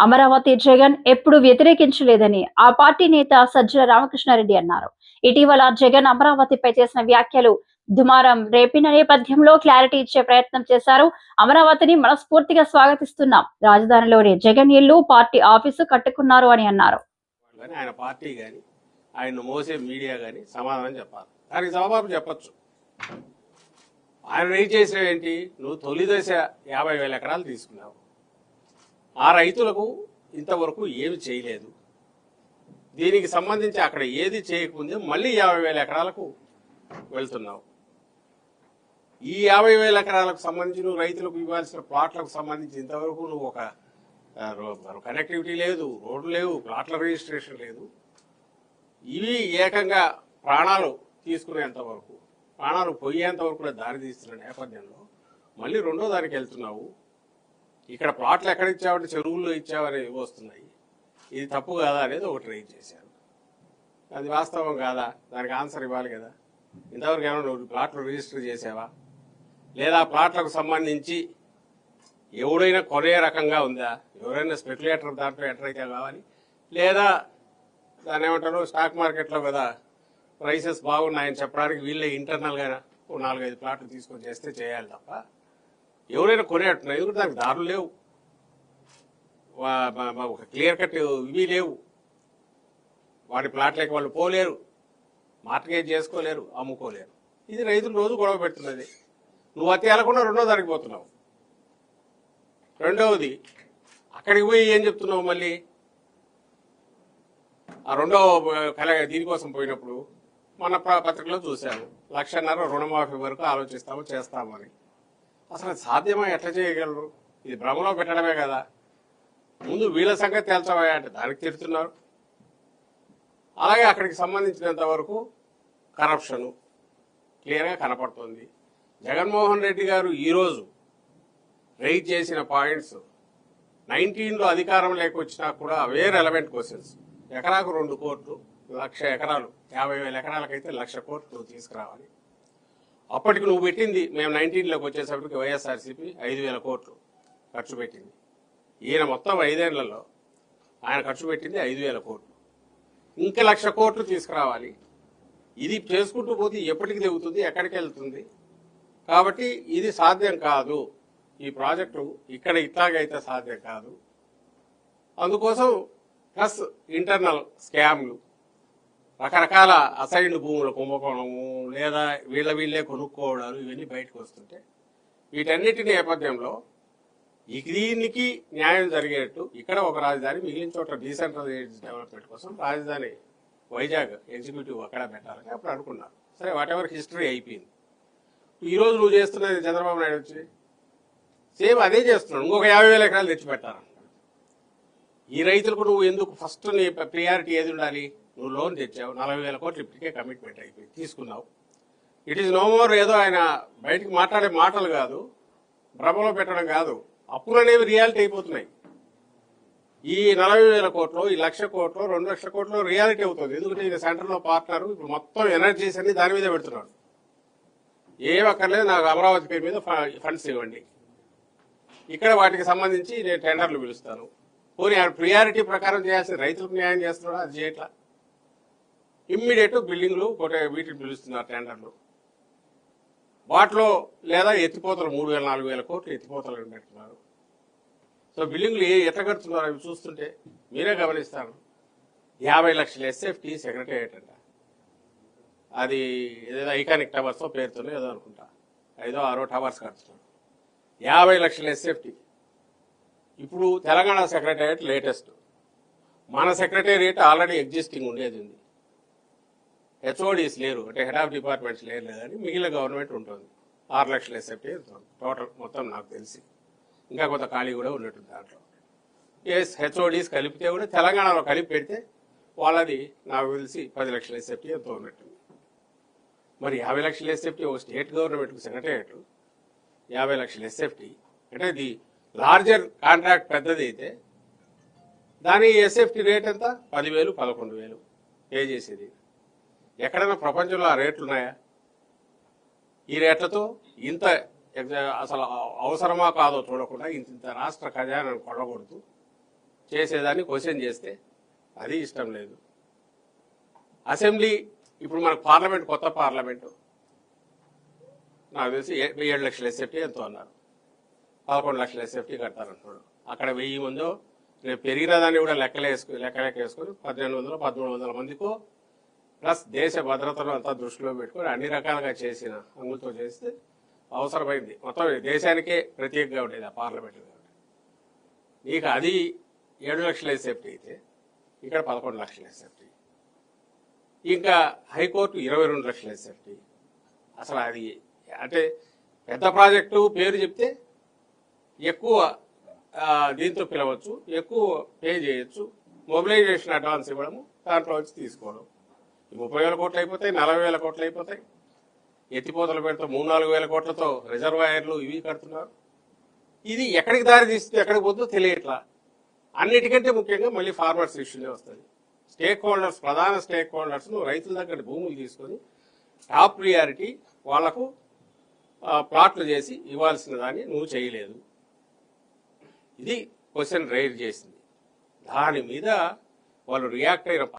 అమరావతి జగన్ ఎప్పుడు వ్యతిరేకించలేదని ఆ పార్టీ నేత సజ్జల రామకృష్ణారెడ్డి అన్నారు. ఇటీవల జగన్ అమరావతిపై చేసిన వ్యాఖ్యలు దుమారం రేపిన నేపథ్యంలో క్లారిటీ ఇచ్చే ప్రయత్నం చేశారు. అమరావతిని మనస్ఫూర్తిగా స్వాగతిస్తున్నాం. రాజధానిలోని జగన్ ఇల్లు, పార్టీ ఆఫీసు కట్టుకున్నారు అని అన్నారు. ఆయన పార్టీ కానీ ఆయన మోసే మీడియా కానీ సమాధానం చెప్పాలి. దానికి జవాబు చెప్పచ్చు. ఆయన రైతు చేసిన ఏంటి? నువ్వు తొలి దశ 50,000 ఎకరాలు తీసుకున్నావు. ఆ రైతులకు ఇంతవరకు ఏమి చేయలేదు. దీనికి సంబంధించి అక్కడ ఏది చేయకముందే మళ్ళీ 50,000 ఎకరాలకు వెళ్తున్నావు. ఈ 50,000 ఎకరాలకు సంబంధించి నువ్వు రైతులకు ఇవ్వాల్సిన ప్లాట్లకు సంబంధించి ఇంతవరకు నువ్వు ఒక కనెక్టివిటీ లేదు, రోడ్లు లేవు, ప్లాట్ల రిజిస్ట్రేషన్ లేదు. ఇవి ఏకంగా ప్రాణాలు తీసుకునేంత వరకు, ప్రాణాలు పోయేంత వరకు దారి తీస్తున్న నేపథ్యంలో మళ్ళీ రెండో దానికి వెళ్తున్నావు. ఇక్కడ ప్లాట్లు ఎక్కడ ఇచ్చావంటే చెరువుల్లో ఇచ్చావని వస్తున్నాయి. ఇది తప్పు కాదా అనేది ఒకటి రైజ్ చేశారు. అది వాస్తవం కాదా? దానికి ఆన్సర్ ఇవ్వాలి కదా. ఇంతవరకు ఏమైనా నువ్వు ప్లాట్లు రిజిస్టర్ చేసావా? లేదా ప్లాట్లకు సంబంధించి ఎవడైనా కొనే రకంగా ఉందా? ఎవరైనా స్పెక్యులేటర్ దాంట్లో ఎంటర్ అయితే కావాలి, లేదా దాన్ని ఏమంటారు స్టాక్ మార్కెట్లో కదా ప్రైసెస్ బాగున్నాయని చెప్పడానికి వీళ్ళే ఇంటర్నల్గా 4-5 ప్లాట్లు తీసుకొని చేస్తే చేయాలి తప్ప ఎవరైనా కొనేట్టున్నారు. ఎందుకంటే దానికి దారులు లేవు, ఒక క్లియర్ కట్ ఇవి లేవు. వాడి ప్లాట్లకి వాళ్ళు పోలేరు, మార్కెట్ చేసుకోలేరు, అమ్ముకోలేరు. ఇది రైతులు రోజు గొడవ పెడుతున్నది. నువ్వు అతి వెళ్లకుండా రెండో దానికి పోతున్నావు. రెండవది అక్కడికి పోయి ఏం చెప్తున్నావు? మళ్ళీ ఆ రెండో దీనికోసం పోయినప్పుడు మన పత్రికలో చూశాము, 1,50,000 రుణమాఫీ వరకు ఆలోచిస్తాము, చేస్తామని. అసలు సాధ్యమా? ఎట్లా చేయగలరు? ఇది భ్రమలో పెట్టడమే కదా. ముందు వీళ్ళ సంగతి తేల్చవా అంటే దానికి తిడుతున్నారు. అలాగే అక్కడికి సంబంధించినంత వరకు కరప్షను క్లియర్గా కనపడుతుంది. జగన్మోహన్ రెడ్డి గారు ఈరోజు రైజ్ చేసిన పాయింట్స్ 19లో అధికారం లేకొచ్చినా కూడా అవే రెలవెంట్ క్వశ్చన్స్. ఎకరాకు 2 కోట్లు, 1,00,000 ఎకరాలు, 50,000 ఎకరాలకైతే 1,00,000 కోట్లు తీసుకురావాలి. అప్పటికి నువ్వు పెట్టింది, మేము 19లోకి వచ్చేసరికి వైఎస్ఆర్సీపీ 5,000 కోట్లు ఖర్చు పెట్టింది. ఈయన మొత్తం 5 ఏళ్లలో ఆయన ఖర్చు పెట్టింది 5,000 కోట్లు. ఇంకా 1,00,000 కోట్లు తీసుకురావాలి. ఇది చేసుకుంటూ పోతే ఎప్పటికి తెగుతుంది, ఎక్కడికి వెళ్తుంది? కాబట్టి ఇది సాధ్యం కాదు. ఈ ప్రాజెక్టు ఇక్కడ ఇట్లాగైతే సాధ్యం కాదు. అందుకోసం ప్లస్ ఇంటర్నల్ స్కామ్లు, రకరకాల అసైన్డ్ భూముల కుంభకోణము, లేదా వీళ్ళే కొనుక్కోవడాలు, ఇవన్నీ బయటకు వస్తుంటే వీటన్నిటి నేపథ్యంలో దీనికి న్యాయం జరిగేట్టు ఇక్కడ ఒక రాజధాని, మిగిలిన చోట డీసెంట్రలైజ్డ్ డెవలప్మెంట్ కోసం రాజధాని వైజాగ్ ఎగ్జిక్యూటివ్ అక్కడ పెట్టాలని అప్పుడు అనుకున్నారు. సరే, వాట్ ఎవర్ హిస్టరీ అయిపోయింది. ఈరోజు నువ్వు చేస్తున్నది చంద్రబాబు నాయుడు వచ్చి సేమ్ అదే చేస్తున్నాడు. ఇంకొక 50,000 ఎకరాలు తెచ్చిపెట్టాలంట. ఈ రైతులకు నువ్వు ఎందుకు ఫస్ట్ నీ ప్రియారిటీ ఏది ఉండాలి? నువ్వు లోన్ తెచ్చావు, 40,000 కోట్లు ఇప్పటికే కమిట్మెంట్ అయిపోయి తీసుకున్నావు. ఇట్ ఈస్ నో మోర్ ఏదో ఆయన బయటికి మాట్లాడే మాటలు కాదు, భ్రమలో పెట్టడం కాదు. అప్పులు అనేవి రియాలిటీ అయిపోతున్నాయి. ఈ 40,000 కోట్లు, ఈ 1,00,000 కోట్లు, 2,00,000 కోట్లు రియాలిటీ అవుతుంది. ఎందుకంటే ఈయన సెంటర్లో పార్ట్నర్ ఇప్పుడు మొత్తం ఎనర్జీస్ అన్ని దాని మీద పెడుతున్నాడు. ఏం అక్కర్లేదు, నాకు అమరావతి పేరు మీద ఫండ్స్ ఇవ్వండి, ఇక్కడ వాటికి సంబంధించి నేను టెండర్లు పిలుస్తాను. పోనీ ప్రియారిటీ ప్రకారం చేయాల్సిన రైతులకు న్యాయం చేస్తున్నాడు, అది చేయట్లా. ఇమ్మీడియట్ బిల్డింగ్లు వీటిని పిలుస్తున్నారు టెండర్లు. వాటిలో లేదా ఎత్తిపోతలు 3,000-4,000 కోట్లు ఎత్తిపోతలు పెడుతున్నారు. సో బిల్డింగ్లు ఎట్లా కడుతున్నారు అవి చూస్తుంటే మీరే గమనిస్తారు. 50 లక్షల ఎస్ఎఫ్టీ సెక్రటేరియట్ అంట. అది ఏదో ఐకానిక్ టవర్స్ పేరుతోనే ఏదో అనుకుంటా, 5-6 టవర్స్ కడుతున్నాడు. 50 లక్షల ఎస్ఎఫ్టీ. ఇప్పుడు తెలంగాణ సెక్రటేరియట్ లేటెస్ట్. మన సెక్రటేరియట్ ఆల్రెడీ ఎగ్జిస్టింగ్ ఉండేది ఉంది. హెచ్ఓడీస్ లేరు, అంటే హెడ్ ఆఫ్ డిపార్ట్మెంట్స్ లేదని మిగిలిన గవర్నమెంట్ ఉంటుంది. 6 లక్షల ఎస్ఎఫ్టీ టోటల్ మొత్తం నాకు తెలిసి. ఇంకా కొంత ఖాళీ కూడా ఉన్నట్టుంది దాంట్లో. హెచ్ఓడీస్ కలిపితే కూడా తెలంగాణలో కలిపి పెడితే వాళ్ళది నాకు తెలిసి 10 లక్షల ఎస్ఎఫ్టీ ఎంతో ఉన్నట్టుంది. మరి 50 లక్షల ఎస్ఎఫ్టీ ఒక స్టేట్ గవర్నమెంట్కు సెక్రటేరియట్ 50 లక్షల ఎస్ఎఫ్టీ అంటే ఇది లార్జర్ కాంట్రాక్ట్ పెద్దది అయితే దాని ఎస్ఎఫ్టీ రేట్ ఎంత? 10,000-11,000 పే చేసేది. ఎక్కడైనా ప్రపంచంలో ఆ రేట్లు ఉన్నాయా? ఈ రేట్లతో ఇంత అసలు అవసరమా కాదో చూడకుండా ఇంత రాష్ట్ర ఖజానాను కొడగొడుతూ చేసేదాన్ని క్వశ్చన్ చేస్తే అది ఇష్టం లేదు. అసెంబ్లీ ఇప్పుడు మనకు పార్లమెంట్, కొత్త పార్లమెంటు నాకు తెలిసి 7 లక్షల ఎస్ఎఫ్టీ ఎంతో అన్నారు, 11 లక్షల ఎస్ఎఫ్టీ కడతారంటున్నాడు. అక్కడ 1000 మందో రేపు పెరిగిన దాన్ని కూడా లెక్కలేసుకుని 1800 1300 మందికో ప్లస్ దేశ భద్రతను అంతా దృష్టిలో పెట్టుకొని అన్ని రకాలుగా చేసిన అంగులతో చేస్తే అవసరమైంది. మొత్తం దేశానికే ప్రత్యేకంగా ఉండేది ఆ పార్లమెంట్. నీకు అది 7 లక్షల ఎస్ఎఫ్టీ అయితే ఇక్కడ 11 లక్షల ఎస్ఎఫ్టీ, ఇంకా హైకోర్టు 22 లక్షల ఎస్ఎఫ్టీ. అసలు అది అంటే పెద్ద ప్రాజెక్టు పేరు చెప్తే ఎక్కువ దీంతో పిలవచ్చు, ఎక్కువ పే చేయొచ్చు, మొబిలైజేషన్ అడ్వాన్స్ ఇవ్వడము, దాంట్లో వచ్చి తీసుకోవడం. 30,000 కోట్లు అయిపోతాయి, 40,000 కోట్లు అయిపోతాయి. ఎత్తిపోతల పేరుతో 3-4 వేల కోట్లతో రిజర్వాయర్లు ఇవి కడుతున్నారు. ఇది ఎక్కడికి దారి తీస్తుంది, ఎక్కడికి పోతుందో తెలియట్లా. అన్నిటికంటే ముఖ్యంగా మళ్ళీ ఫార్మర్స్ ఇష్యూనే వస్తుంది. స్టేక్ హోల్డర్స్, ప్రధాన స్టేక్ హోల్డర్స్ రైతుల దగ్గర భూములు తీసుకొని టాప్ ప్రియారిటీ వాళ్లకు ప్లాట్లు చేసి ఇవ్వాల్సిన దాన్ని నువ్వు చేయలేదు. ఇది క్వశ్చన్ రైజ్ చేసింది. దాని మీద వాళ్ళు రియాక్ట్ అయిన